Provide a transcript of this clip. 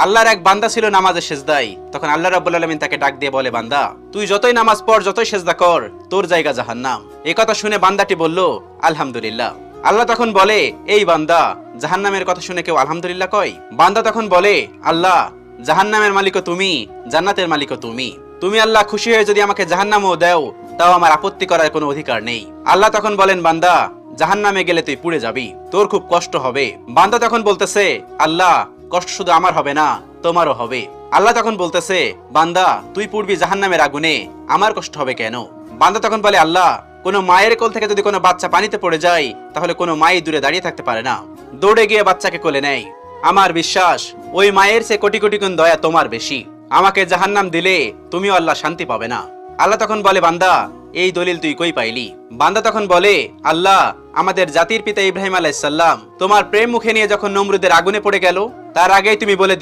আল্লাহর এক বান্দা ছিল নামাজে সেজদায়। তখন আল্লাহ রাব্বুল আলামিন তাকে ডাক দিয়ে বলে, বান্দা তুই যতই নামাজ পড়, যতই সেজদা কর, তোর জায়গা জাহান্নাম। এই কথা শুনে বান্দাটি বলল, আলহামদুলিল্লাহ। আল্লাহ তখন বলে, এই বান্দা, জাহান্নামের কথা শুনে কেউ আলহামদুলিল্লাহ কয়? বান্দা তখন বলে, আল্লাহ, জাহান্নামের মালিকও তুমি, জান্নাতের মালিকও তুমি। তুমি আল্লাহ খুশি হয়ে যদি আমাকে জাহান্নামও দাও, তাও আমার আপত্তি করার কোনো অধিকার নেই। আল্লাহ তখন বলেন, বান্দা, জাহান্নামে গেলে তুই পুড়ে যাবি, তোর খুব কষ্ট হবে। বান্দা তখন বলতেছে, আল্লাহ, কষ্ট শুধু আমার হবে না, তোমারও হবে। আল্লাহ তখন বলতেছে, বান্দা, তুই পুড়বি জাহান্নামের আগুনে, আমার কষ্ট হবে কেন? বান্দা তখন বলে, আল্লাহ, কোনো মায়ের কোল থেকে যদি কোনো বাচ্চা পানিতে পড়ে যায়, তাহলে কোনো মাই দূরে দাঁড়িয়ে থাকতে পারে না, দৌড়ে গিয়ে বাচ্চাকে কোলে নেয়। আমার বিশ্বাস ওই মায়ের চেয়ে কোটি কোটি গুণ দয়া তোমার বেশি। আমাকে জাহান্নাম দিলে তুমিও আল্লাহ শান্তি পাবে না। আল্লাহ তখন বলে, বান্দা, এই দলিল তুই কই পাইলি? বান্দা তখন বলে, আল্লাহ, আমাদের জাতির পিতা ইব্রাহিম আলাইহিস সালাম তোমার প্রেম মুখে নিয়ে যখন নমরুদের আগুনে পড়ে গেল, তার আগেই তুমি বলে